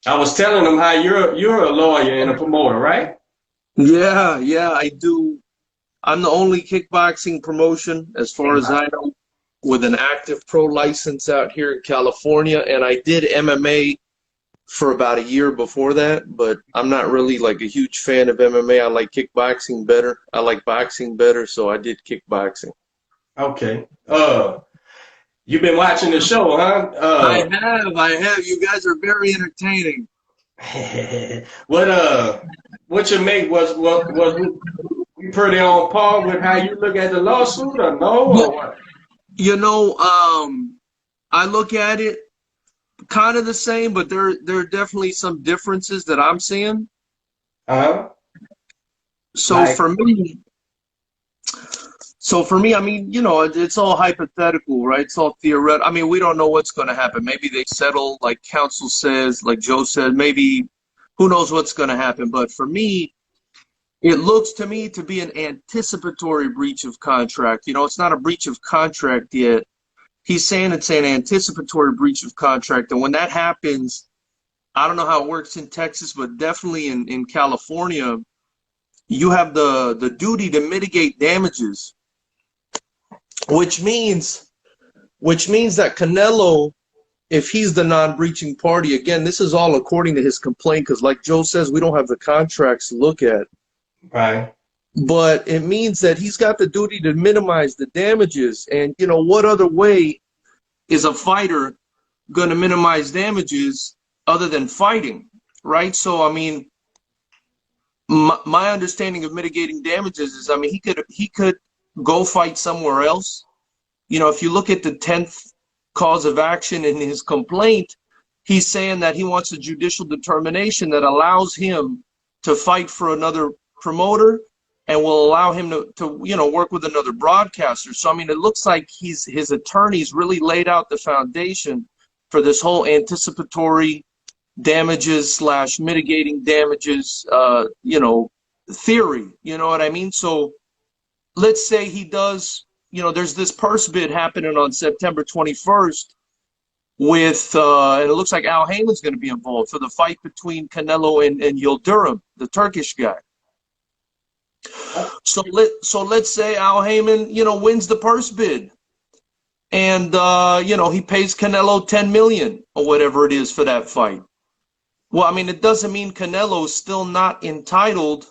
I was telling them how you're a lawyer and a promoter, right? Yeah, I do. I'm the only kickboxing promotion, as far as I know, with an active pro license out here in California. And I did MMA for about a year before that, but I'm not really like a huge fan of MMA. I like kickboxing better. I like boxing better, so I did kickboxing. Okay. You've been watching the show, huh? I have. You guys are very entertaining. What what you make was we pretty on par with how you look at the lawsuit or no Yeah, or what? you know, I look at it kind of the same, but there are definitely some differences that I'm seeing. Uh-huh. So Like, for me, I mean, it's all hypothetical, right? It's all theoretical. I mean, we don't know what's going to happen. Maybe they settle, like counsel says, like Joe said. Maybe who knows what's going to happen. But for me, it looks to me to be an anticipatory breach of contract. It's not a breach of contract yet. He's saying it's an anticipatory breach of contract, and when that happens, I don't know how it works in Texas, but definitely in California, you have the duty to mitigate damages, which means that Canelo, if he's the non-breaching party, again, this is all according to his complaint, because like Joe says, we don't have the contracts to look at, right. but it means that he's got the duty to minimize the damages. And what other way is a fighter going to minimize damages other than fighting, right? So I mean, my understanding of mitigating damages is, I mean, he could go fight somewhere else. If you look at the 10th cause of action in his complaint, he's saying that he wants a judicial determination that allows him to fight for another promoter and will allow him to work with another broadcaster. So I mean, it looks like his attorneys really laid out the foundation for this whole anticipatory damages slash mitigating damages theory. You know what I mean? So let's say he does, there's this purse bid happening on September 21st with, and it looks like Al Heyman's going to be involved for the fight between Canelo and Yildirim, the Turkish guy. So let's say Al Heyman, wins the purse bid, and he pays Canelo 10 million or whatever it is for that fight. Well, I mean, it doesn't mean Canelo's still not entitled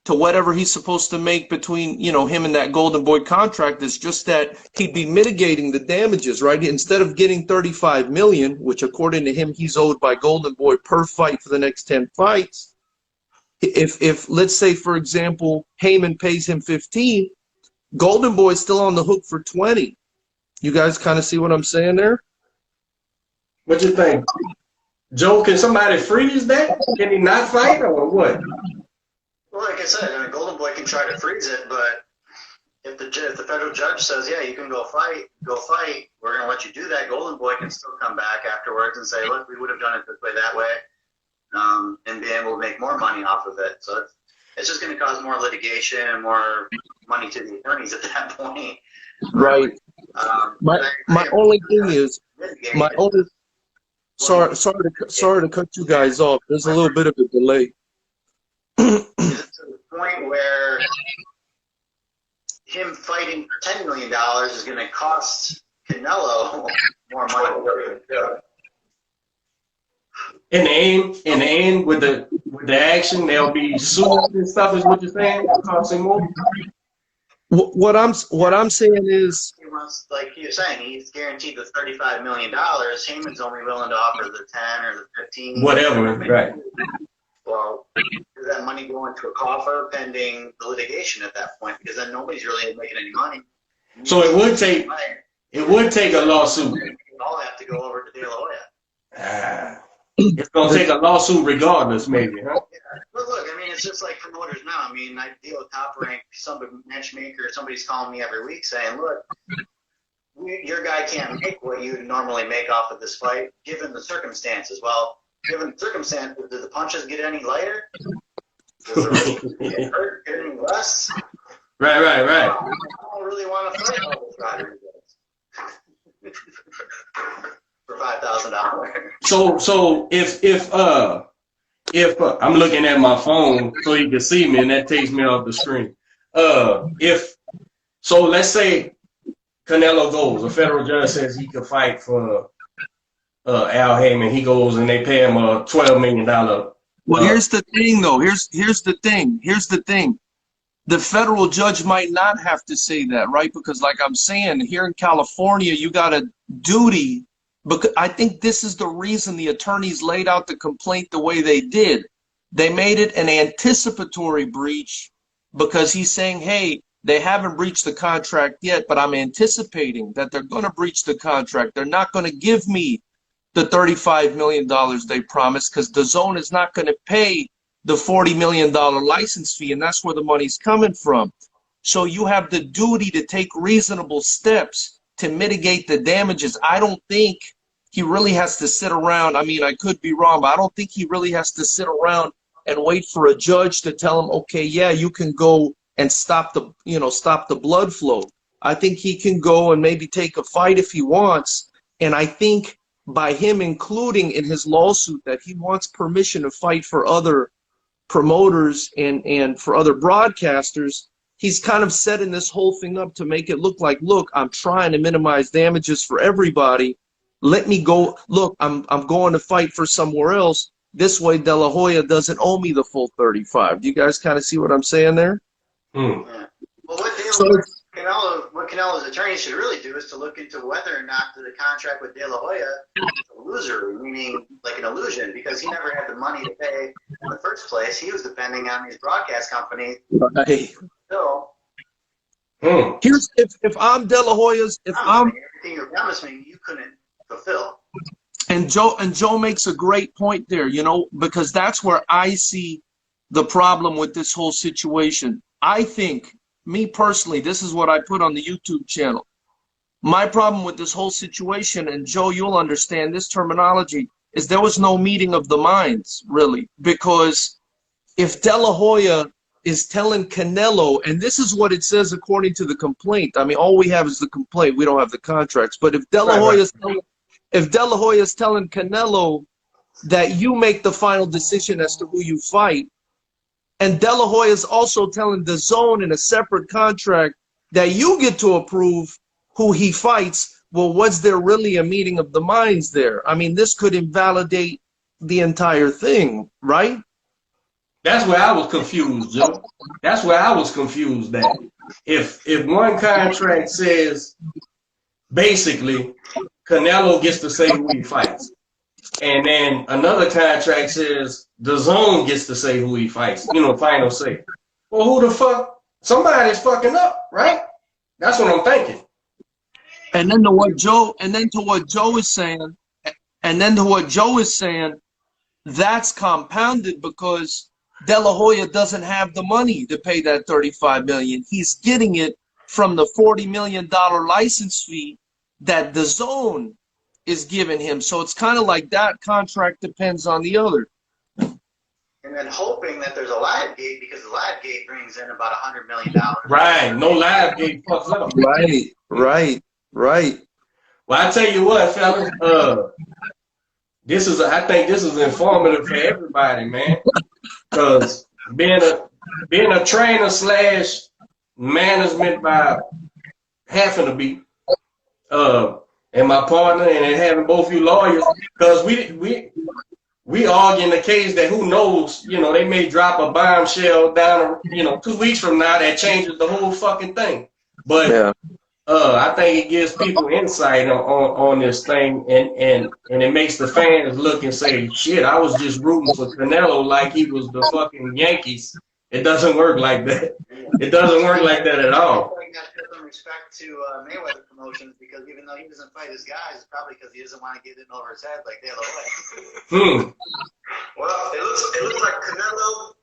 to whatever he's supposed to make between, him and that Golden Boy contract. It's just that he'd be mitigating the damages, right? Instead of getting 35 million, which according to him he's owed by Golden Boy per fight for the next 10 fights. If let's say, for example, Heyman pays him 15, Golden Boy's still on the hook for 20. You guys kind of see what I'm saying there? What you think? Joe, can somebody freeze that? Can he not fight or what? Well, like I said, I mean, Golden Boy can try to freeze it, but if the federal judge says, yeah, you can go fight, we're going to let you do that, Golden Boy can still come back afterwards and say, look, we would have done it this way, that way, and be able to make more money off of it. So it's just going to cause more litigation and more money to the attorneys at that point. Right. My only thing is, my only sorry to cut you guys off. There's a little bit of a delay. To the point where him fighting for $10 million is going to cost Canelo more money. In the end, with the action, there'll be suits and stuff. Is what you're saying? Costing more. What I'm saying is, He wants, like you're saying, he's guaranteed the $35 million. Heyman's only willing to offer the 10 or the 15. Whatever, right? Well, does that money go into a coffer pending the litigation at that point? Because then nobody's really making any money. So it would take a lawsuit. We all have to go over to De La Hoya. It's gonna take a lawsuit regardless, maybe, huh? Yeah. But look, I mean, it's just like promoters now. I mean, I deal with Top Rank, some matchmaker, somebody's calling me every week saying, look, your guy can't make what you would normally make off of this fight, given the circumstances. Well, given the circumstances, do the punches get any lighter? Does the wrist get hurt, get any less? Right. I don't really want to fight all this Rodriguez. for $5,000. So if I'm looking at my phone so you can see me, and that takes me off the screen. If so, let's say Canelo goes. A federal judge says he can fight for Al Heyman. He goes and they pay him a $12 million. Well, here's the thing, though. Here's the thing. Here's the thing. The federal judge might not have to say that, right? Because, like I'm saying, here in California, you got a duty. Because I think this is the reason the attorneys laid out the complaint the way they did. They made it an anticipatory breach because he's saying, hey, they haven't breached the contract yet, but I'm anticipating that they're going to breach the contract. They're not going to give me the $35 million they promised because DAZN is not going to pay the $40 million license fee, and that's where the money's coming from. So you have the duty to take reasonable steps to mitigate the damages. I don't think he really has to sit around. I mean, I could be wrong, but I don't think he really has to sit around and wait for a judge to tell him, okay, yeah, you can go and stop the blood flow. I think he can go and maybe take a fight if he wants. And I think by him including in his lawsuit that he wants permission to fight for other promoters and for other broadcasters, he's kind of setting this whole thing up to make it look like, look, I'm trying to minimize damages for everybody. Let me go. Look, I'm going to fight for somewhere else. This way, De La Hoya doesn't owe me the full 35. Do you guys kind of see what I'm saying there? Yeah. Well, what Canelo's attorneys should really do is to look into whether or not the contract with De La Hoya is illusory, meaning like an illusion, because he never had the money to pay in the first place. He was depending on his broadcast company. Right. So, here's if I'm De La Hoya's, everything you promised me, you couldn't fulfill. And Joe makes a great point there, because that's where I see the problem with this whole situation. I think, me personally, this is what I put on the YouTube channel. My problem with this whole situation, and Joe, you'll understand this terminology, is there was no meeting of the minds, really. Because if De La Hoya is telling Canelo, and this is what it says according to the complaint. I mean, all we have is the complaint. We don't have the contracts. But if De La Hoya is telling Canelo that you make the final decision as to who you fight, and De La Hoya is also telling DAZN in a separate contract that you get to approve who he fights, well, was there really a meeting of the minds there? I mean, this could invalidate the entire thing, right? That's where I was confused, Joe. That's where I was confused at. If one contract says basically Canelo gets to say who he fights, and then another contract says DAZN gets to say who he fights, final say. Well, who the fuck? Somebody's fucking up, right? That's what I'm thinking. And then to what Joe is saying, that's compounded because De La Hoya doesn't have the money to pay that $35 million. He's getting it from the $40 million license fee that DAZN is giving him. So it's kind of like that contract depends on the other. And then hoping that there's a live gate, because the live gate brings in about $100 million. Right. No live gate fucks up. Right. Well, I tell you what, fellas, I think this is informative for everybody, man. Because being a trainer / management by having to be, and my partner, and having both you lawyers, because we arguing the case that who knows, they may drop a bombshell down, 2 weeks from now that changes the whole fucking thing. But yeah. I think it gives people insight on this thing, and it makes the fans look and say, shit, I was just rooting for Canelo like he was the fucking Yankees. It doesn't work like that. It doesn't work like that at all. I got to put some respect to Mayweather Promotions, because even though he doesn't fight his guys, it's probably because he doesn't want to get in over his head like De La Hoya. Well, it looks like Canelo,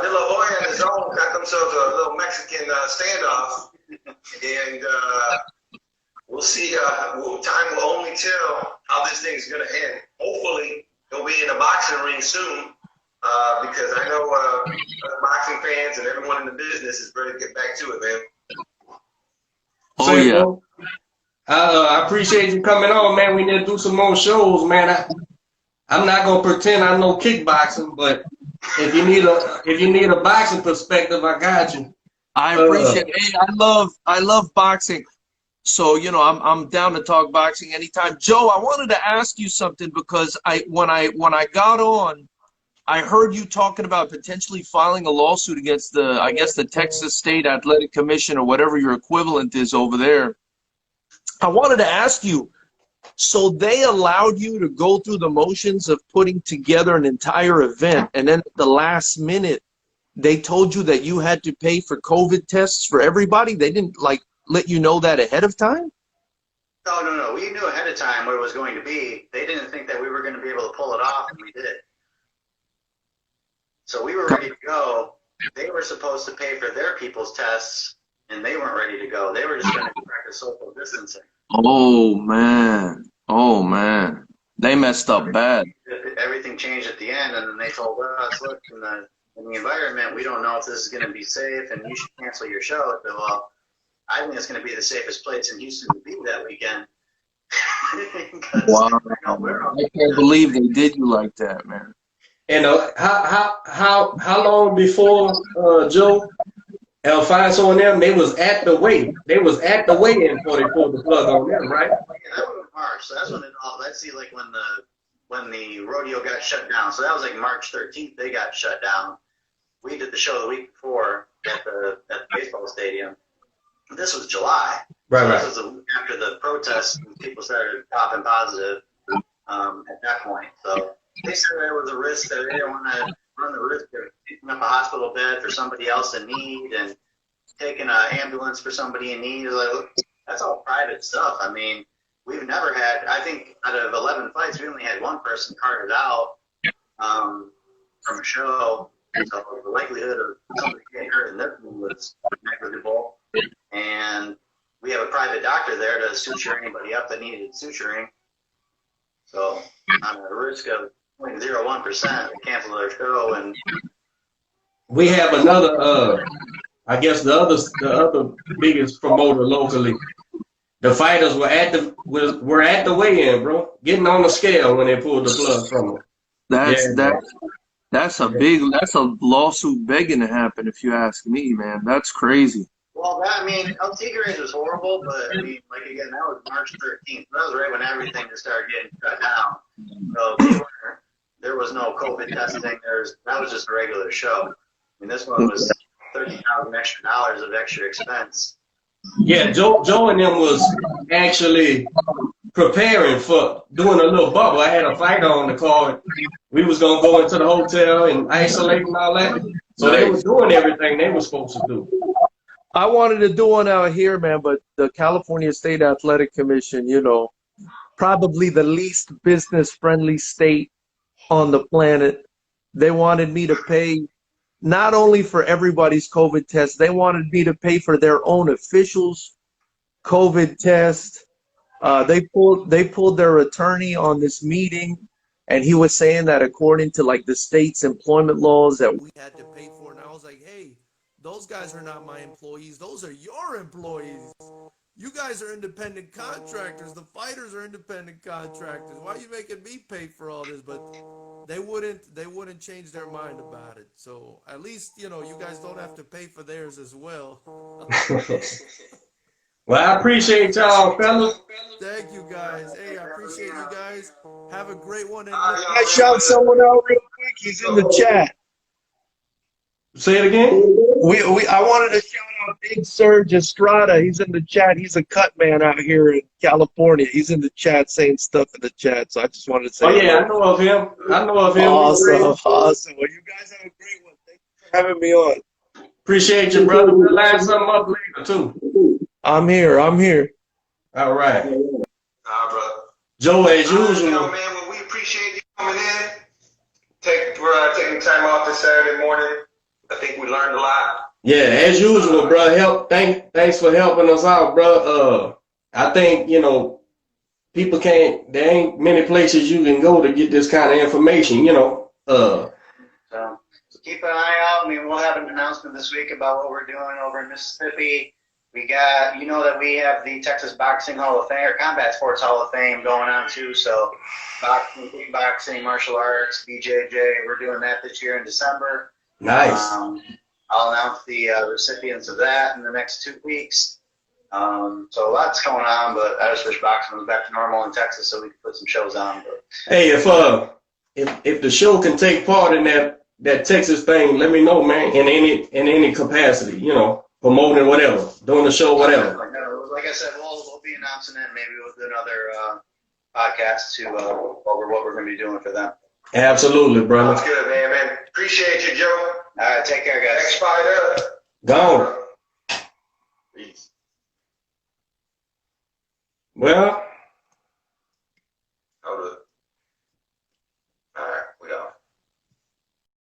De La Hoya and his own got themselves a little Mexican standoff. And we'll see. Time will only tell how this thing's going to end. Hopefully, he'll be in a boxing ring soon, because I know boxing fans and everyone in the business is ready to get back to it, man. Oh, yeah. I appreciate you coming on, man. We need to do some more shows, man. I'm not gonna pretend I know kickboxing, but if you need a boxing perspective, I got you. I appreciate it. Hey, I love boxing. So, you know, I'm down to talk boxing anytime. Joe, I wanted to ask you something because when I got on, I heard you talking about potentially filing a lawsuit against I guess the Texas State Athletic Commission or whatever your equivalent is over there. I wanted to ask you, so they allowed you to go through the motions of putting together an entire event, and then at the last minute, they told you that you had to pay for COVID tests for everybody? They didn't like let you know that ahead of time? No. We knew ahead of time what it was going to be. They didn't think that we were going to be able to pull it off, and we did. So we were ready to go. They were supposed to pay for their people's tests, and they weren't ready to go. They were just going to practice social distancing. Oh, man. Oh, man. They messed up bad. Everything changed at the end, and then they told us, look, in the environment, we don't know if this is going to be safe, and you should cancel your show. I said, well, I think it's going to be the safest place in Houston to be that weekend. Wow. I can't believe they did you like that, man. And how long before Joe, Alfonso and them, they was at the weigh-in before they pulled the plug on them, right? Yeah, that was March. So that's when it all. Let's see, like when the rodeo got shut down. So that was like March 13th. They got shut down. We did the show the week before at the baseball stadium. This was July. Right, so right. This was a week after the protests, and people started popping positive at that point. So they said there was a risk that they didn't want to run the risk of picking up a hospital bed for somebody else in need and taking an ambulance for somebody in need. Like, look, that's all private stuff. I mean, we've never had, I think out of 11 fights, we only had one person carted out from a show. So the likelihood of somebody getting hurt in this one was negligible. And we have a private doctor there to suture anybody up that needed suturing. So on a risk of 0.01%, they cancel their show. And we have another, I guess the other biggest promoter locally. The fighters were at the weigh-in, bro, getting on the scale when they pulled the plug from them. That's a lawsuit begging to happen, if you ask me, man. That's crazy. Well, I mean, El Tigres was horrible, but I mean, like again, that was March 13th. That was right when everything just started getting shut down. So there was no COVID testing. That was just a regular show. I mean, this one was $30,000 extra of extra expense. Yeah, Joe and them was actually preparing for doing a little bubble. I had a fighter on the card. We was gonna go into the hotel and isolate and all that. So they was doing everything they were supposed to do. I wanted to do one out here, man, but the California State Athletic Commission, you know, probably the least business-friendly state on the planet. They wanted me to pay not only for everybody's COVID test, they wanted me to pay for their own officials' COVID test. They pulled their attorney on this meeting, and he was saying that according to like the state's employment laws that we had to pay for. And I was like, hey, those guys are not my employees. Those are your employees. You guys are independent contractors. The fighters are independent contractors. Why are you making me pay for all this? But they wouldn't change their mind about it. So at least, you know, you guys don't have to pay for theirs as well. Well, I appreciate y'all, fellas. Thank you, guys. Hey, I appreciate you guys. Have a great one. And I shout someone out real quick. He's in the chat. Say it again. I wanted to shout out Big Serge Estrada. He's in the chat. He's a cut man out here in California. He's in the chat saying stuff in the chat. So I just wanted to say. Oh yeah, I know of him. Awesome. Well, you guys have a great one. Thank you for having me on. Appreciate you, brother. We'll line something up later too. I'm here. All right. Brother. Joe, as usual. Man, well, we appreciate you coming in. We're taking time off this Saturday morning. I think we learned a lot. Yeah, as usual, bro. Thanks for helping us out, bro. I think, you know, there ain't many places you can go to get this kind of information, you know. So keep an eye out. I mean, we'll have an announcement this week about what we're doing over in Mississippi. We got, you know, that we have the Texas Boxing Hall of Fame or Combat Sports Hall of Fame going on too. So boxing, kickboxing, martial arts, BJJ, we're doing that this year in December. Nice. I'll announce the recipients of that in the next 2 weeks. So a lot's going on, but I just wish boxing was back to normal in Texas so we could put some shows on. But Hey, if the show can take part in that Texas thing, let me know, man. In any capacity, you know, promoting whatever, doing the show, whatever. like I said, we'll be announcing it. Maybe we'll do another podcast to what we're going to be doing for them. Absolutely, brother. Sounds good, man. Appreciate you, Joe. All right, take care, guys. Next fighter. Gone. Peace. Well,